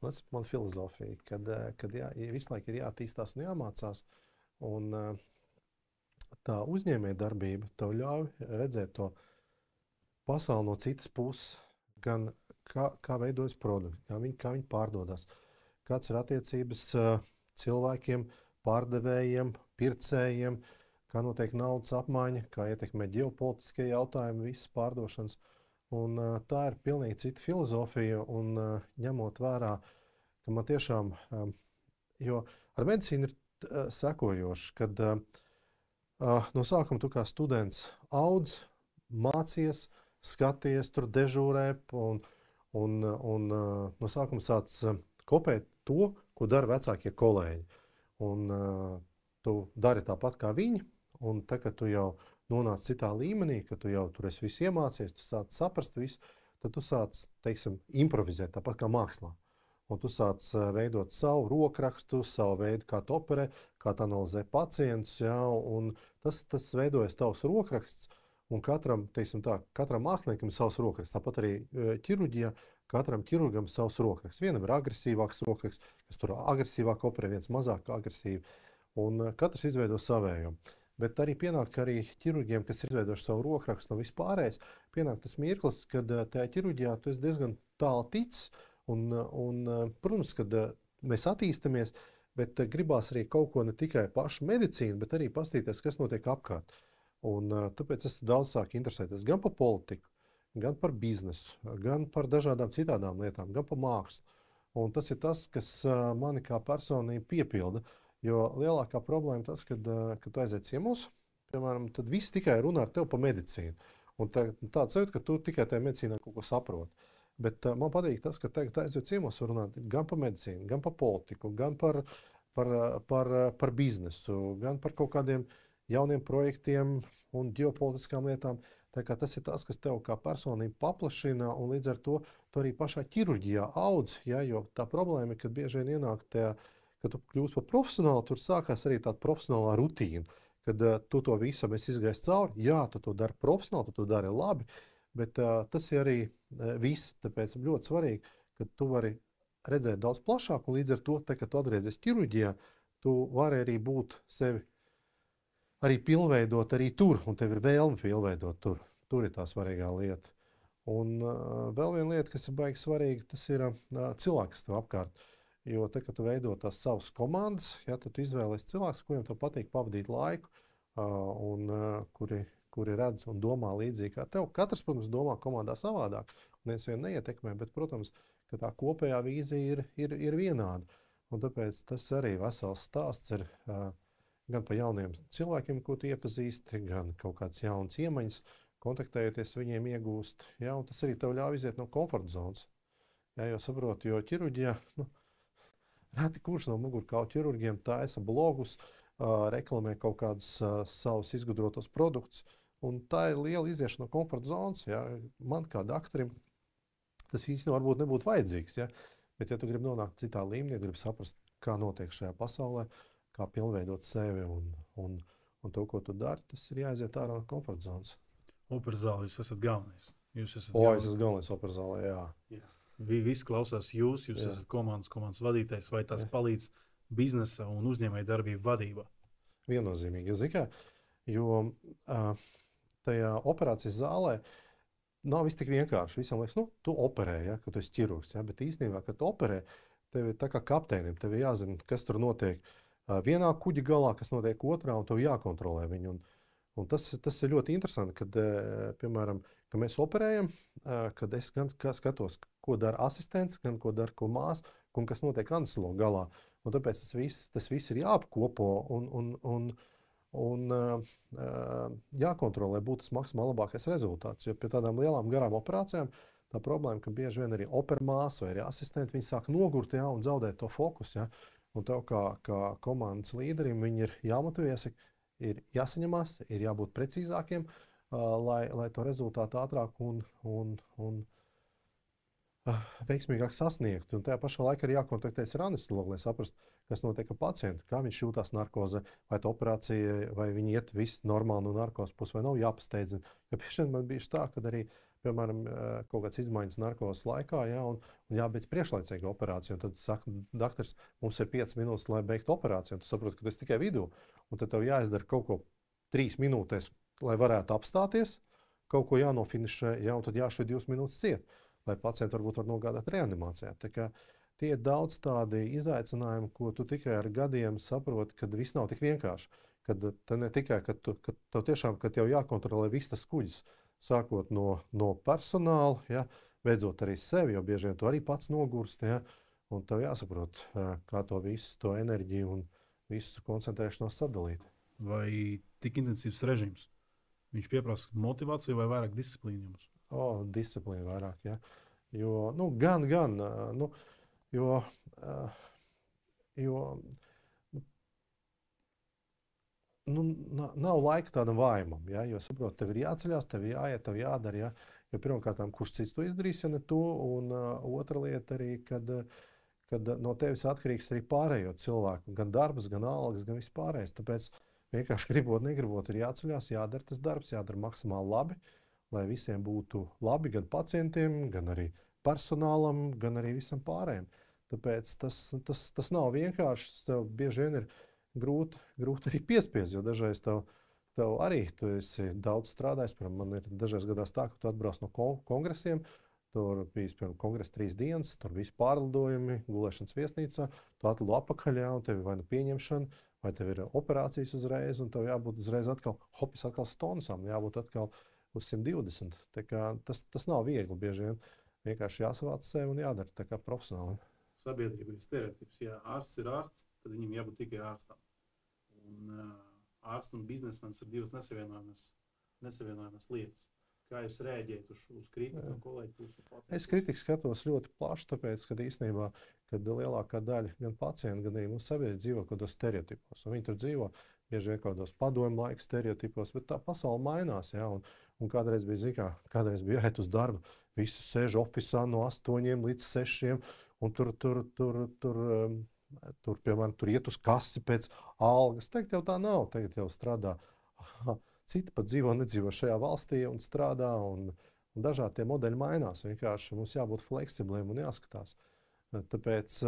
tas ir mana filozofija, kad visu laiku ir jāattīstās un jāmācās. Un tā uzņēmējdarbība tev ļauj redzēt to pasauli no citas puses, gan kā veidojas produkti, kā viņi pārdodas, kāds ir attiecības cilvēkiem, pārdevējiem, pircējiem, kā notiek naudas apmaiņa, kā ietekmē ģeopolitiskie jautājumi, visas pārdošanas. Un, tā ir pilnīgi cita filozofija, un ņemot vērā, ka man tiešām, jo ar medicīnu ir sekojoši, kad no sākuma tu kā students audz, mācies, skaties, tur dežūrē, un no sākuma sāc kopēt to, ko dara vecākie kolēģi. Un tu dari tāpat kā viņi, un tā, kad tu jau nonāc citā līmenī, ka tu jau tur esi visu iemācies, tu sāc saprast visu, tad tu sāc, teiksim, improvizēt, tāpat kā mākslā. Un tu sāc veidot savu rokrakstu, savu veidu, kā tu operē, kā tu analizē pacientus, ja, un tas veidojas tavs rokraksts, un katram māksliniekam ir savs rokraksts. Tāpat arī ķirurģijā katram ķirurgam ir savs rokraksts. Vienam ir agresīvāks rokraksts, kas tur agresīvāk operē, viens mazāk agresīvi, un katrs izveido savējo. Bet arī pienāk arī ķirurģiem, kas ir izveidojuši savu rokrakstu no vispārējais, pienāk tas mirklis, kad tajā ķirurģijā tu esi diezgan tālu ticis, un protams, kad mēs attīstamies, bet gribās arī kaut ko ne tikai pašu medicīnu, bet arī pastīties, kas notiek apkārt. Un tāpēc es daudz sāku interesēties gan par politiku, gan par biznesu, gan par dažādām citādām lietām, gan par mākslu. Un tas ir tas, kas mani kā personību piepilda. Jo lielākā problēma tas, kad tu aiziet ciemos, piemēram, tad viss tikai runā ar tevi par medicīnu. Un tāds sajūta, ka tu tikai tajā medicīnā kaut ko saproti. Bet man patīk tas, ka tagad aiziet ciemos var runāt gan par medicīnu, gan par politiku, gan par biznesu, gan par kaut kādiem jauniem projektiem un ģeopolitiskām lietām. Tā kā tas ir tas, kas tev kā personību paplašina, un līdz ar to tu arī pašā ķirurģijā audz, ja, jo tā problēma ir, kad bieži vien ienāk tajā, kad tu kļūsi par profesionālu, tur sākās arī tāda profesionālā rutīna, kad tu to visam esi izgājis cauri. Jā, tu to dari profesionāli, tu to dari labi, bet tas ir arī viss. Tāpēc ļoti svarīgi, ka tu vari redzēt daudz plašāk, un līdz ar to, kad tu atgriezies ķirurģijā, tu vari arī būt sevi, arī pilnveidot arī tur, un tev ir vēlme pilnveidot tur. Tur ir tā svarīgā lieta. Un vēl viena lieta, kas ir baigi svarīga, tas ir cilvēki, kas tev apkārt. Jo te, kad tu veido tās savas komandas, ja, tad tu izvēlies cilvēkus, kuriem tev patīk pavadīt laiku, un kuri redz un domā līdzīgi kā tev. Katrs, protams, domā komandā savādāk, un viens vienu neietekmē, bet, protams, ka tā kopējā vīzija ir vienāda. Un tāpēc tas arī vesels stāsts ir gan par jauniem cilvēkiem, ko tu iepazīsti, gan kaut kāds jauns iemaņas, kontaktējoties viņiem iegūst. Ja, un tas arī tev ļauj iziet no komforta zonas. Ja, jo saproti, jo ķirurģijā, reti kurš no mugurkaulu ķirurģiem taisa blogus, reklamē kaut kādus savus izgudrotos produktus, un tā ir liela iziešana no komforta zonas. Ja. Man kā doktorim tas īstenībā varbūt nebūtu vajadzīgs, ja. Bet ja tu gribi nonākt citā līmenī, gribi saprast, kā notiek šajā pasaulē, kā pilnveidot sevi un to, ko tu dari, tas ir jāiziet ārā no komforta zonas. Operazālē jūs esat galvenais. Es esmu galvenais operazālē, jā. Visi klausās jūs esat komandas vadītājs, vai tas palīdz biznesa un uzņēmēja darbību vadībā? Viennozīmīgi, jo tajā operācijas zālē nav viss tik vienkārši. Visam liekas, tu operē, ja, ka tu esi ķirurgs, ja, bet īstenībā, kad tu operē, tev ir tā kā kapteinim, tev ir jāzina, kas tur notiek vienā kuģa galā, kas notiek otrā, un tev jākontrolē viņu. Un tas ir ļoti interesanti, kad, piemēram, kad mēs operējam, kad es gan skatos, ko dara asistents, gan ko dara māsa, un kas notiek anestezologa galā. Un tāpēc tas viss ir jāapkopo un jākontrolē, būtu tas maksimāli labākais rezultāts. Jo pie tādām lielām garām operācijām tā problēma, ka bieži vien arī opermāsa vai arī asistenti, viņi sāk nogurt, ja, un zaudēt to fokusu. Ja. Un tev kā komandas līderim viņi ir jāmotivējas, ir jāsaņemās, ir jābūt precīzākiem, lai to rezultātu ātrāk un veiksmīgāk sasniegt. Un tajā pašā laikā ir jākontaktējas ar anestezologu, lai saprastu, kas notiek ar pacientu, kā viņš jūtās narkozē, vai tā operācija, vai viņi iet viss normāli no narkozes puses, vai nav jāpasteidzina. Jo pieši man bija tā, ka arī piemēram, kaut kāds izmaiņas narkozes laikā, ja, un jābeidz priekšlaicīga operācija. Tad saka, doktors, mums ir 5 minūtes, lai beigtu operāciju. Tu saproti, ka tas tikai vidū. Un tad tev jāizdara kaut ko 3 minūtēs, lai varētu apstāties, kaut ko jānofinišē, ja, un tad jāšai 2 minūtes ciet, lai pacienti varbūt var nogādāt reanimācijā. Tā kā tie ir daudz tādi izaicinājumi, ko tu tikai ar gadiem saproti, kad viss nav tik vienkārši. Kad ne tikai, ka tev tiešām, kad jau jākontrolē viss tas kuģis, sākot no personāla, ja, beidzot arī sevi, jo bieži vien tu arī pats nogursti, ja, un tev jāsaprot, kā to visu, to enerģiju un visu koncentrēšanos sadalīt. Vai tik intensīvs režīms? Viņš pieprasa motivāciju vai vairāk disciplīnu jums? Disciplīna vairāk, ja. Jo, gan, nav laika tādam vājumam, ja, jo saprot, tev ir jāceļās, tev ir jāiet, tev jādara, ja, jo pirmkārt, kurš cits to izdarīs, ja ne tu, un otra lieta arī, kad no tevis atkarīgs arī pārējo cilvēku, gan darbs, gan algas, gan vispārējais, tāpēc vienkārši gribot, negribot, ir jāceļās, jādara tas darbs, jādara maksimāli labi, lai visiem būtu labi, gan pacientiem, gan arī personālam, gan arī visam pārējiem. Tāpēc tas nav vienkārši, tev bieži vien ir grūti arī piespiest, jo dažreiz tev arī tu esi daudz strādājis. Man ir dažreiz gadās tā, ka tu atbrauc no kongresiem, tur bijis kongresa 3 dienas, tur visi pārlidojumi, gulēšanas viesnīcā, tu atlido apakaļ, un tev ir vai nu pieņemšana, vai tev ir operācijas uzreiz, un tev jābūt uzreiz atkal stonusam, jābūt atkal uz 120. Tā kā tas nav viegli, bieži vien vienkārši jāsavāc sevi un jādara tā kā profesionāli. Sabiedrība ir stereotips, ja ārsts ir ārsts, tad viņam jābūt tikai ārstam. Un ārsts un biznesmenis ir divas nesavienojamas lietas. Kā jūs rēģējat uz kritiku no kolēģi puses? Es kritiku skatos ļoti plaši, tāpēc, ka īstenībā, kad lielākā daļa gan pacienti, gan arī mūsu sabiedrība dzīvo kaut kādos stereotipos. Un viņi tur dzīvo bieži vien kaut kādos padomju laika stereotipos, bet tā pasaule mainās, ja, un kādreiz bija jāiet uz darbu, visi sēž ofisā no 8 līdz 6, un tur, piemēram, tur iet uz kasi pēc algas. Tagad jau tā nav. Tagad jau strādā. Citi pat nedzīvo šajā valstī un strādā. Un dažādi tie modeļi mainās. Vienkārši mums jābūt fleksibliem un jāskatās. Tāpēc,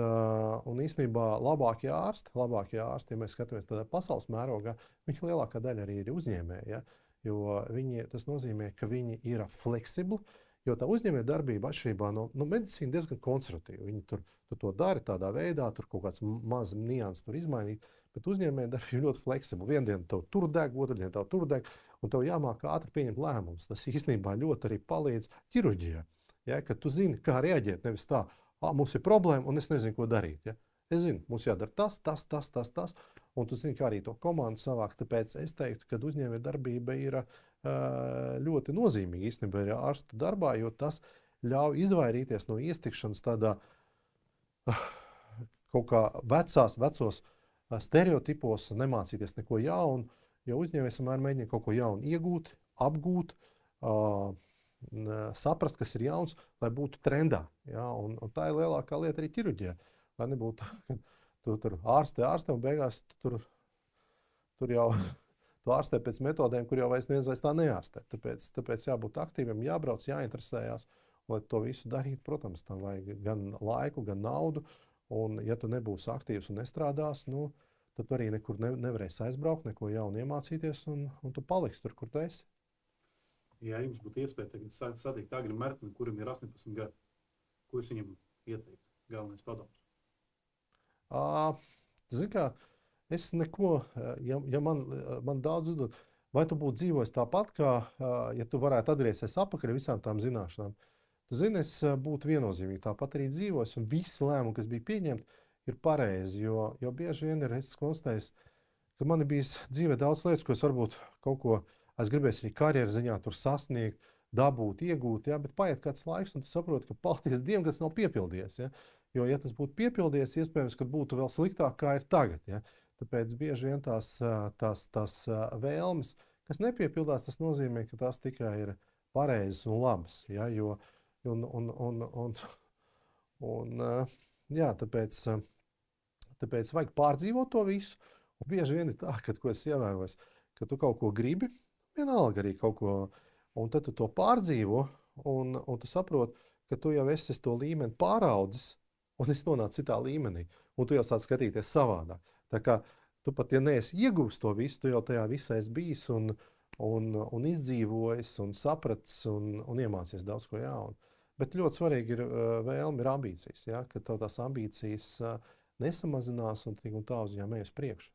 un īstenībā labākie ārsti, ja mēs skatāmies tādā pasaules mērogā, viņi lielākā daļa arī ir uzņēmēji. Ja? Jo tas nozīmē, ka viņi ir fleksibli. Jo tā uzņēmēja darbība atšķirībā no medicīna diezgan konservatīva. Viņi tur to dara tādā veidā, tur kaut kāds mazs nianses tur izmainīt, bet uzņēmēja darbība ļoti fleksibla. Vienu dienu tev tur deg, otru dienu tev tur deg, un tev jāmāk ātri pieņemt lēmumus. Tas īstenībā ļoti arī palīdz ķirurģijā. Ja, kad tu zini, kā reaģēt, nevis tā, mums ir problēma un es nezinu, ko darīt. Ja. Es zinu, mums jādara tas, un tu zini, kā arī to komandu savākt. Tāpēc es teiktu, ka uzņēmēja darbība ir ļoti nozīmīgi īstenībā ir ārstu darbā, jo tas ļauj izvairīties no iestikšanas tādā kaut kā vecos stereotipos, nemācīties neko jaunu, jo uzņēmējs vienmēr mēģina kaut ko jaunu iegūt, apgūt, saprast, kas ir jauns, lai būtu trendā. Ja? Un tā ir lielākā lieta arī ķirurģijā. Lai nebūtu, ka tu tur ārstē un beigās tur jau tu ārstē pēc metodēm, kur jau neviens vairs tā neārstē. Tāpēc jābūt aktīviem, jābrauc, jāinteresējās. Lai to visu darītu, protams, tam vajag gan laiku, gan naudu. Un, ja tu nebūsi aktīvs un nestrādās, tad tu arī nekur nevarēsi aizbraukt, neko jaunu iemācīties, un tu paliksi tur, kur tu esi. Ja jums būtu iespēja tagad satikt Agri Merteni, kuram ir 18 gadi, ko jūs viņam ieteiktu? Galvenais padoms. Zini kā, es neko, ja man daudz uzdod, vai tu būtu dzīvojis tāpat, kā, ja tu varētu atgriezties apakaļ visām tām zināšanām. Tu zini, es būtu viennozīmīgi tāpat arī dzīvojis, un visi lēmumi, kas bija pieņemti, ir pareizi, jo bieži vien ir konstatējis, ka man ir bijis dzīvē daudz lietas, ko es varbūt kaut ko, es gribēju arī karjeras ziņā tur sasniegt, dabūt, iegūt, ja, bet paiet kāds laiks, un tu saproti, ka paldies Dievam, kas nav piepildies. Ja. Jo, ja tas būtu piepildies, iespējams, ka būtu vēl sliktāk, kā ir tagad. Ja. Tāpēc bieži vien tās vēlmes, kas nepiepildās, tas nozīmē, ka tās tikai ir pareizas un labas. Ja, tāpēc vajag pārdzīvot to visu. Un bieži vien ir tā, ko es ievēroju, ka tu kaut ko gribi, vienalga arī kaut ko, un tad tu to pārdzīvo, un tu saproti, ka tu jau esi to līmeni pāraudzis, un es nonācu citā līmenī, un tu jau sāc skatīties savādāk. Tā kā tu pat, ja neesi ieguvis to visu, tu jau tajā visā esi bijis un izdzīvojis, un sapratis, un iemācies daudz ko jaunu. Bet ļoti svarīgi ir vēlme, ir ambīcijas, ja? Ka tev tās ambīcijas nesamazinās un tā uz viņām ej uz priekšu.